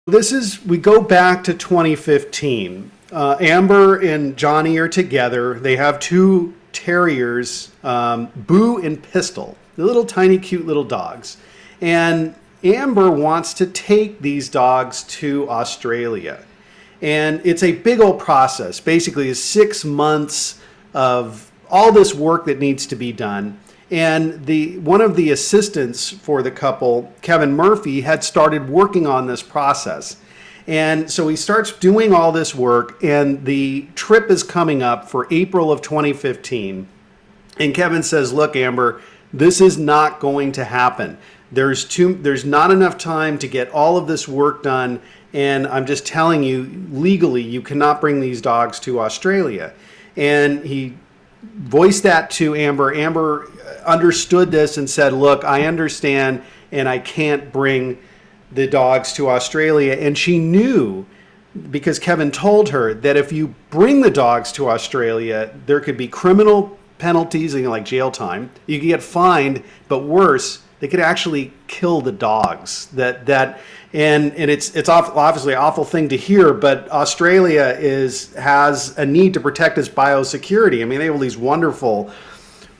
We go back to 2015. Amber and Johnny are together. They have two terriers, Boo and Pistol, the little tiny cute little dogs. And Amber wants to take these dogs to Australia. And it's a big old process. Basically, it's 6 months of all this work that needs to be done. And one of the assistants for the couple, Kevin Murphy, had started working on this process. And so he starts doing all this work, and the trip is coming up for April of 2015. And Kevin says, look, Amber, this is not going to happen. There's not enough time to get all of this work done. And I'm just telling you, legally, you cannot bring these dogs to Australia. And he voiced that to Amber. Amber understood this and said, look, I understand, and I can't bring the dogs to Australia. And she knew, because Kevin told her, that if you bring the dogs to Australia, there could be criminal penalties, like jail time. You could get fined, but worse, they could actually kill the dogs. And it's obviously an awful thing to hear, but Australia has a need to protect its biosecurity. I mean, they have all these wonderful,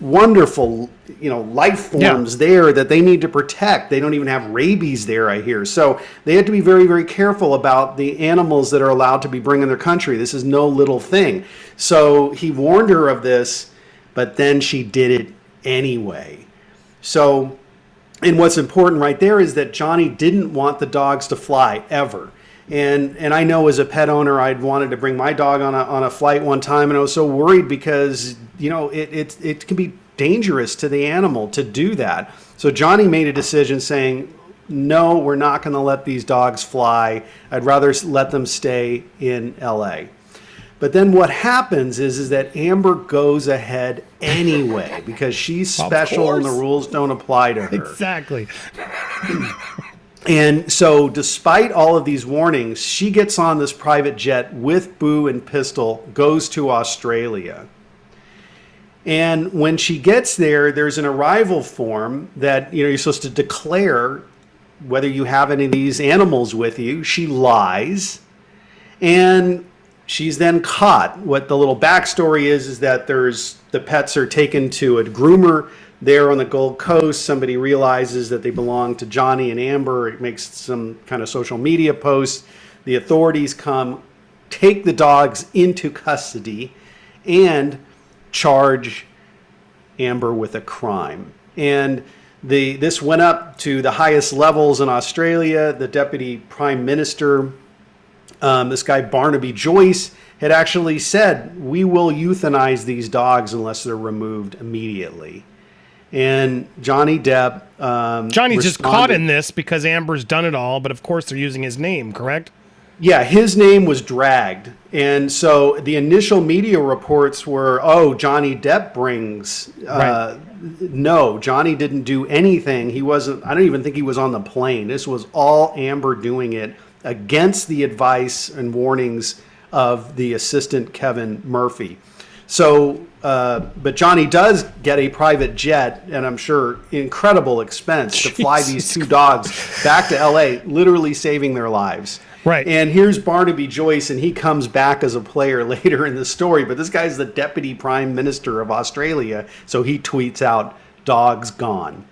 life forms there that they need to protect. They don't even have rabies there, I hear. So they have to be very, very careful about the animals that are allowed to be brought in their country. This is no little thing. So he warned her of this, but then she did it anyway. So, and what's important right there is that Johnny didn't want the dogs to fly ever. And I know as a pet owner, I'd wanted to bring my dog on a flight one time, and I was so worried because, it can be dangerous to the animal to do that. So Johnny made a decision saying, no, we're not going to let these dogs fly. I'd rather let them stay in LA. But then what happens is that Amber goes ahead anyway because she's special and the rules don't apply to her. Exactly. And so despite all of these warnings, she gets on this private jet with Boo and Pistol, goes to Australia. And when she gets there, there's an arrival form that you're supposed to declare whether you have any of these animals with you. She lies. And she's then caught. What the little backstory is that the pets are taken to a groomer there on the Gold Coast. Somebody realizes that they belong to Johnny and Amber. It makes some kind of social media post. The authorities come, take the dogs into custody, and charge Amber with a crime. And this went up to the highest levels in Australia. The Deputy Prime Minister, this guy Barnaby Joyce, had actually said, we will euthanize these dogs unless they're removed immediately. And Johnny Depp Johnny's just caught in this because Amber's done it all, but of course they're using his name, correct? Yeah, his name was dragged. And so the initial media reports were, Johnny Depp brings. Right. No, Johnny didn't do anything. I don't even think he was on the plane. This was all Amber doing it against the advice and warnings of the assistant Kevin Murphy. So, but Johnny does get a private jet, and I'm sure incredible expense to fly these two dogs back to LA, literally saving their lives. Right. And here's Barnaby Joyce, and he comes back as a player later in the story, but this guy's the Deputy Prime Minister of Australia, so he tweets out, dogs gone.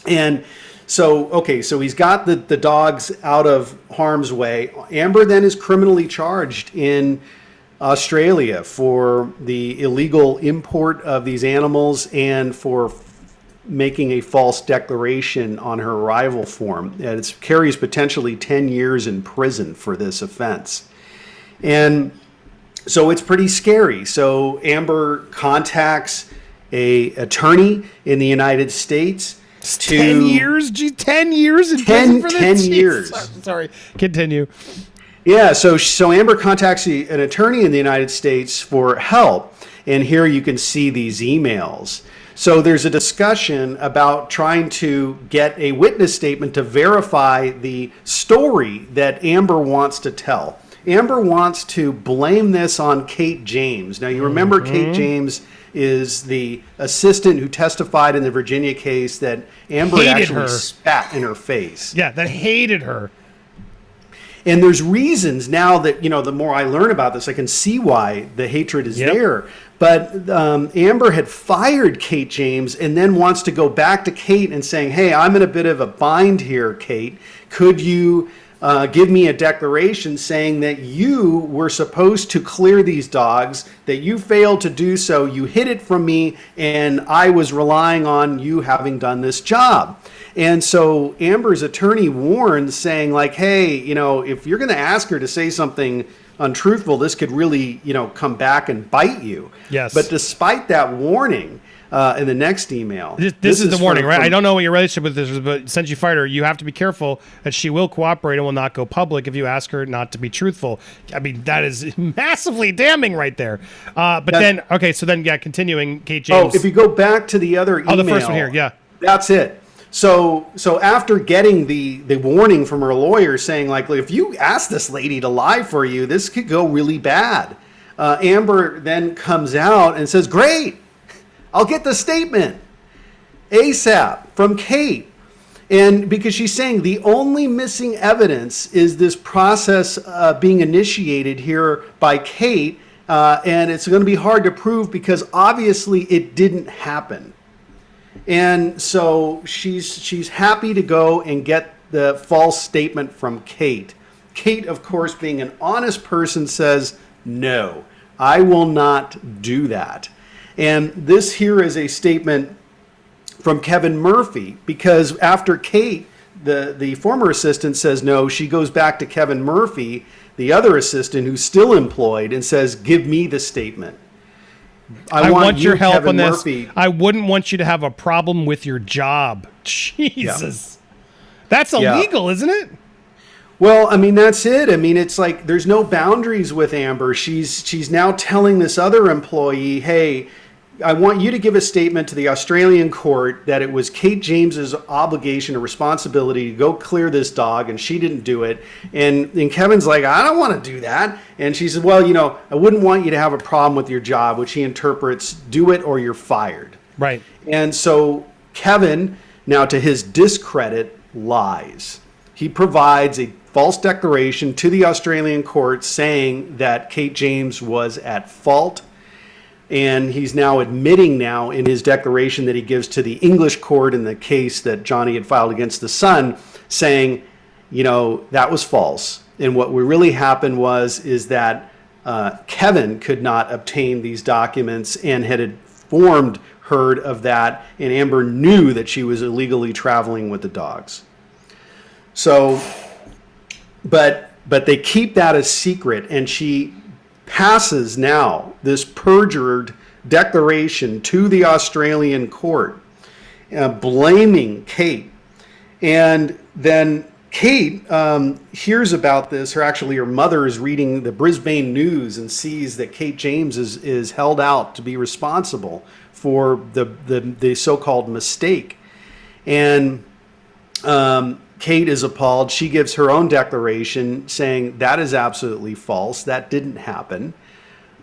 And so he's got the dogs out of harm's way. Amber then is criminally charged in Australia for the illegal import of these animals and for making a false declaration on her arrival form. And it carries potentially 10 years in prison for this offense. And so it's pretty scary. So Amber contacts a attorney in the United States. 10 years? 10 years in prison for this? 10 years. Sorry, continue. Yeah, so Amber contacts an attorney in the United States for help, and here you can see these emails. So there's a discussion about trying to get a witness statement to verify the story that Amber wants to tell. Amber wants to blame this on Kate James. Now, you remember Kate James is the assistant who testified in the Virginia case that Amber actually spat in her face. Yeah, that hated her. And there's reasons now that, the more I learn about this, I can see why the hatred is there. But Amber had fired Kate James and then wants to go back to Kate and saying, hey, I'm in a bit of a bind here, Kate. Could you give me a declaration saying that you were supposed to clear these dogs, that you failed to do so, you hid it from me, and I was relying on you having done this job. And so Amber's attorney warned, saying like, hey, if you're going to ask her to say something untruthful, this could really, come back and bite you. Yes. But despite that warning, in the next email, this is the warning, right? I don't know what your relationship with this is, but since you fired her, you have to be careful that she will cooperate and will not go public if you ask her not to be truthful. I mean, that is massively damning right there. Continuing, Kate James. Oh, if you go back to the other email. The first one here, yeah. That's it. So after getting the warning from her lawyer saying, like, if you ask this lady to lie for you, this could go really bad. Amber then comes out and says, great, I'll get the statement ASAP from Kate. And because she's saying the only missing evidence is this process being initiated here by Kate. And it's going to be hard to prove because obviously it didn't happen. And so she's happy to go and get the false statement from Kate. Kate, of course, being an honest person, says, no, I will not do that. And this here is a statement from Kevin Murphy, because after Kate, the former assistant, says no, she goes back to Kevin Murphy, the other assistant who's still employed, and says, give me the statement. I want your help Kevin on this. Murphy. I wouldn't want you to have a problem with your job. Jesus. Yeah. That's illegal, isn't it? Well, I mean, that's it. I mean, it's like there's no boundaries with Amber. She's now telling this other employee, hey, I want you to give a statement to the Australian court that it was Kate James's obligation or responsibility to go clear this dog, and she didn't do it. And Kevin's like, I don't want to do that. And she said, well, I wouldn't want you to have a problem with your job, which he interprets, do it or you're fired. Right. And so Kevin, now to his discredit, lies. He provides a false declaration to the Australian court saying that Kate James was at fault. And he's now admitting now in his declaration that he gives to the English court in the case that Johnny had filed against the Sun, saying, that was false. And what really happened is that Kevin could not obtain these documents and had informed her of that. And Amber knew that she was illegally traveling with the dogs. So, but they keep that a secret, and she passes now this perjured declaration to the Australian court, blaming Kate. And then Kate hears about this. Her mother is reading the Brisbane News and sees that Kate James is held out to be responsible for the so-called mistake. And Kate is appalled. She gives her own declaration saying that is absolutely false. That didn't happen.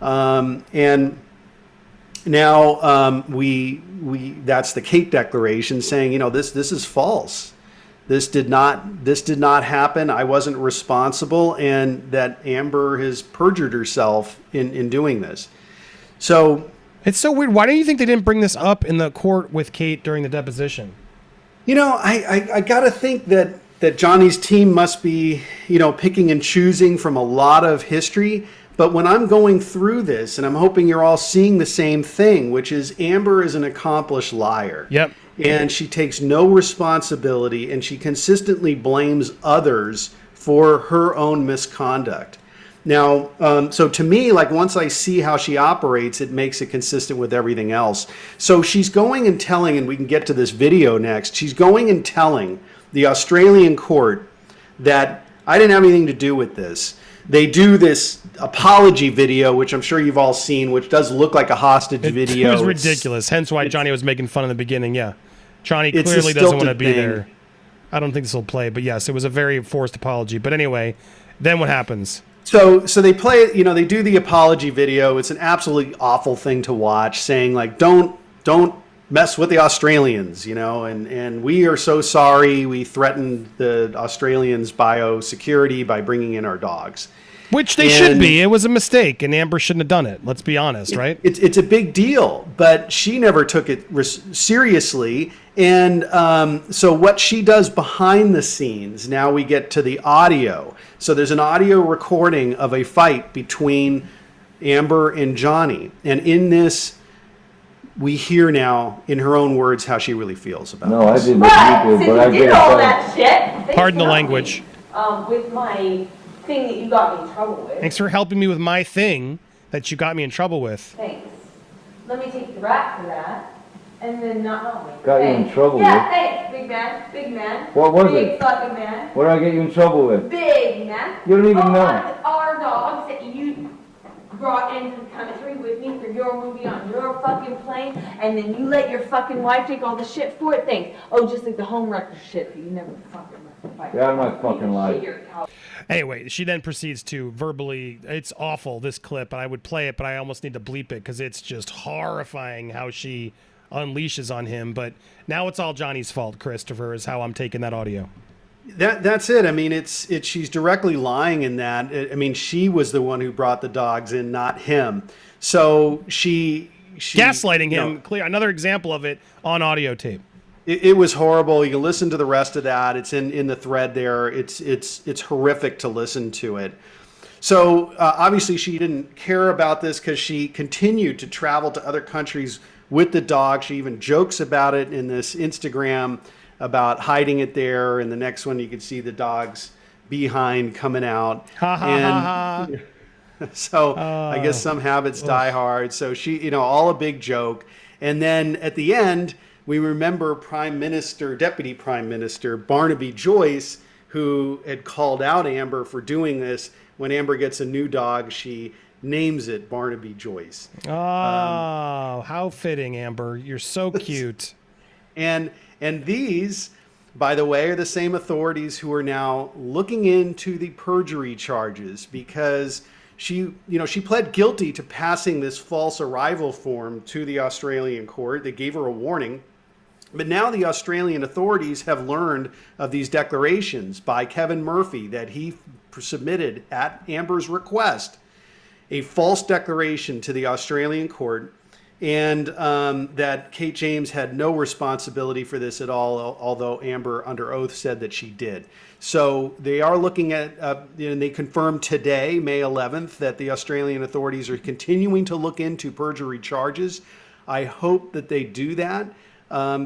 And now we that's the Kate declaration saying, this is false. This did not happen. I wasn't responsible, and that Amber has perjured herself in doing this. So it's so weird. Why do you think they didn't bring this up in the court with Kate during the deposition? I got to think that Johnny's team must be, picking and choosing from a lot of history. But when I'm going through this, and I'm hoping you're all seeing the same thing, which is Amber is an accomplished liar. Yep. And she takes no responsibility, and she consistently blames others for her own misconduct. Now, so to me, like once I see how she operates, it makes it consistent with everything else. So she's going and telling, and we can get to this video next, she's going and telling the Australian court that I didn't have anything to do with this. They do this apology video, which I'm sure you've all seen, which does look like a hostage video. It was ridiculous, hence why Johnny was making fun in the beginning, yeah. Johnny clearly doesn't want to be there. I don't think this will play, but yes, it was a very forced apology. But anyway, then what happens? So they play, they do the apology video. It's an absolutely awful thing to watch, saying like, don't mess with the Australians, and we are so sorry. We threatened the Australians' biosecurity by bringing in our dogs. Which they should be. It was a mistake, and Amber shouldn't have done it. Let's be honest, right? It's a big deal, but she never took it seriously. And so what she does behind the scenes, now we get to the audio. So there's an audio recording of a fight between Amber and Johnny. And in this, we hear now, in her own words, how she really feels about it. No, I didn't. But I did all that shit. Pardon the language. With my thing that you got me in trouble with. Thanks for helping me with my thing that you got me in trouble with. Thanks. Let me take the rap for that. And then not help me. Got you in trouble Yeah, with? thanks, big man. Big man. What was big it? fucking man. What did I get you in trouble with? Big man. You don't even All know. of our dogs that you brought into the country with me for your movie on your fucking plane, and then you let your fucking wife take all the shit for it. Thanks. Oh, just like the home wrecker shit that you never fucking let. Get out of my fucking life. Anyway, she then proceeds to verbally, it's awful, this clip, and I would play it, but I almost need to bleep it because it's just horrifying how she unleashes on him. But now it's all Johnny's fault, Christopher, is how I'm taking that audio. That's it. I mean, it's she's directly lying in that. I mean, she was the one who brought the dogs in, not him. So she gaslighting him. Clear. Another example of it on audio tape. It was horrible. You can listen to the rest of that. It's in the thread there. It's horrific to listen to it. So obviously she didn't care about this because she continued to travel to other countries with the dog. She even jokes about it in this Instagram about hiding it there. And the next one you can see the dog's behind coming out. Ha ha ha ha. So I guess some habits die hard. So she, all a big joke. And then at the end, we remember Deputy Prime Minister Barnaby Joyce, who had called out Amber for doing this. When Amber gets a new dog, she names it Barnaby Joyce. Oh, how fitting, Amber. You're so cute. And these, by the way, are the same authorities who are now looking into the perjury charges because she pled guilty to passing this false arrival form to the Australian court. They gave her a warning. But now the Australian authorities have learned of these declarations by Kevin Murphy that he submitted at Amber's request, a false declaration to the Australian court, and that Kate James had no responsibility for this at all, although Amber under oath said that she did. So they are looking at, and they confirmed today, May 11th, that the Australian authorities are continuing to look into perjury charges. I hope that they do that.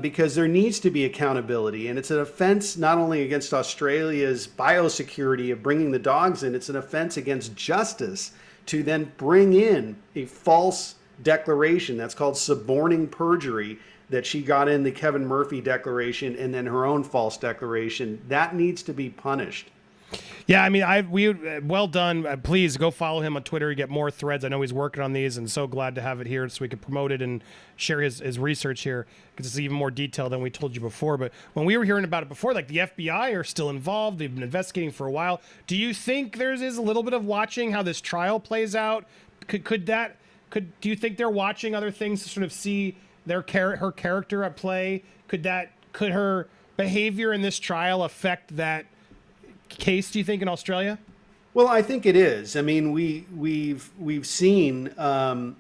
Because there needs to be accountability. And it's an offense not only against Australia's biosecurity of bringing the dogs in, it's an offense against justice to then bring in a false declaration that's called suborning perjury that she got in the Kevin Murphy declaration and then her own false declaration. That needs to be punished. Yeah, I mean, well done. Please go follow him on Twitter. You get more threads. I know he's working on these, and so glad to have it here so we can promote it and share his research here because it's even more detailed than we told you before. But when we were hearing about it before, like the FBI are still involved. They've been investigating for a while. Do you think there is a little bit of watching how this trial plays out? Do you think they're watching other things to sort of see her character at play? Could her behavior in this trial affect that case, do you think, in Australia? Well, I think it is. I mean, we've seen, with I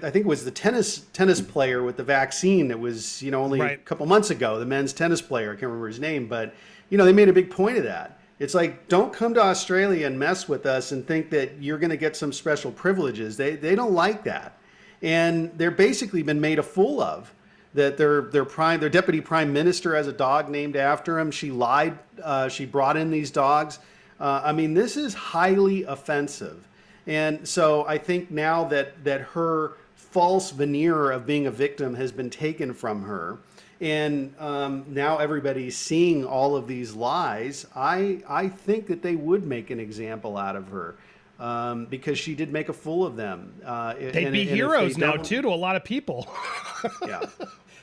think it was the tennis player with the vaccine that was, only a couple months ago, the men's tennis player. I can't remember his name, but they made a big point of that. It's like, don't come to Australia and mess with us and think that you're going to get some special privileges. They don't like that, and they're basically been made a fool of. That their deputy prime minister has a dog named after him. She lied. She brought in these dogs. I mean, this is highly offensive. And so I think now that her false veneer of being a victim has been taken from her, and now everybody's seeing all of these lies, I think that they would make an example out of her. Because she did make a fool of them. They'd be heroes now, too, to a lot of people. Yeah.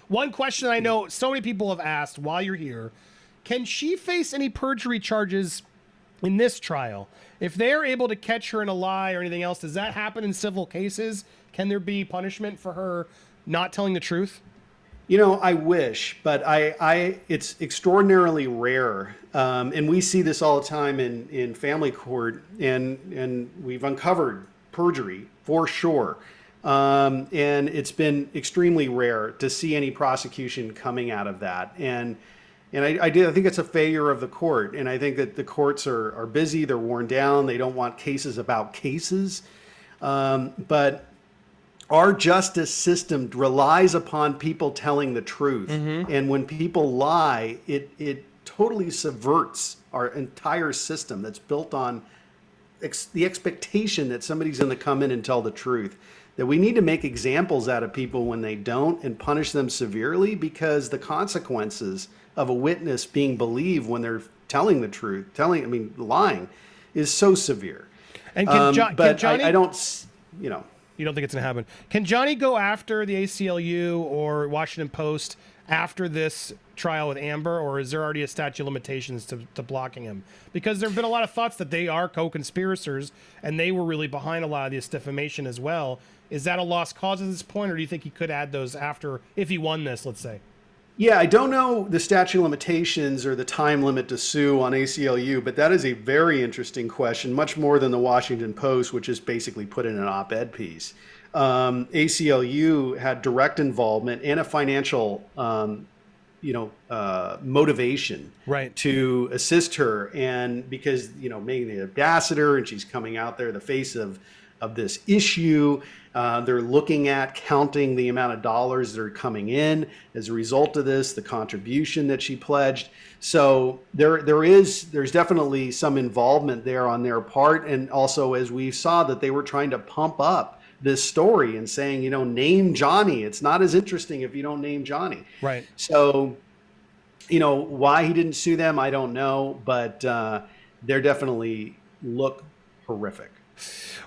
One question I know so many people have asked while you're here, can she face any perjury charges in this trial? If they're able to catch her in a lie or anything else, does that happen in civil cases? Can there be punishment for her not telling the truth? You know, I wish, but it's extraordinarily rare, and we see this all the time in family court, and we've uncovered perjury for sure, and it's been extremely rare to see any prosecution coming out of that, and I think it's a failure of the court, and I think that the courts are busy, they're worn down, they don't want cases about cases, but our justice system relies upon people telling the truth. And when people lie, it totally subverts our entire system that's built on the expectation that somebody's going to come in and tell the truth. That we need to make examples out of people when they don't and punish them severely, because the consequences of a witness being believed when they're telling the truth, lying, is so severe. And but Johnny, I don't, you know. You don't think it's going to happen? Can Johnny go after the ACLU or Washington Post after this trial with Amber, or is there already a statute of limitations to blocking him? Because there have been a lot of thoughts that they are co-conspirators and they were really behind a lot of this defamation as well. Is that a lost cause at this point, or do you think he could add those after, if he won this, let's say? Yeah, I don't know the statute of limitations or the time limit to sue on ACLU, but that is a very interesting question, much more than the Washington Post, which is basically put in an op-ed piece. ACLU had direct involvement and a financial, motivation to assist her, and because being the ambassador and she's coming out there, the face of this issue. They're looking at counting the amount of dollars that are coming in as a result of this, the contribution that she pledged. So there's definitely some involvement there on their part. And also, as we saw, that they were trying to pump up this story and saying, name Johnny. It's not as interesting if you don't name Johnny. Right. So, why he didn't sue them, I don't know, but they're definitely look horrific.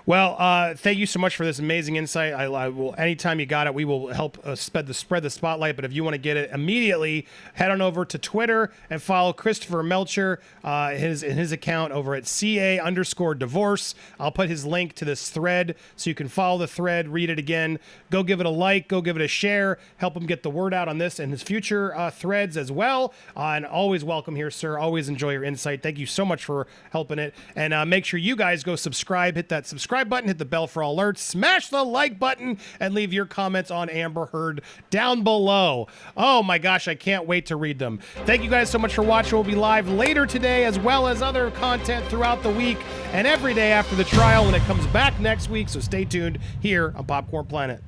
Well, thank you so much for this amazing insight. I will, anytime you got it, we will help spread the spotlight. But if you want to get it immediately, head on over to Twitter and follow Christopher Melcher, his account over at CA_divorce. I'll put his link to this thread so you can follow the thread, read it again. Go give it a like, go give it a share, help him get the word out on this and his future threads as well. And always welcome here, sir. Always enjoy your insight. Thank you so much for helping it. And make sure you guys go subscribe, hit that subscribe button, hit the bell for all alerts, smash the like button, and leave your comments on Amber Heard down below. Oh my gosh, I can't wait to read them. Thank you guys so much for watching. We'll be live later today, as well as other content throughout the week and every day after the trial when it comes back next week. So stay tuned here on Popcorn Planet.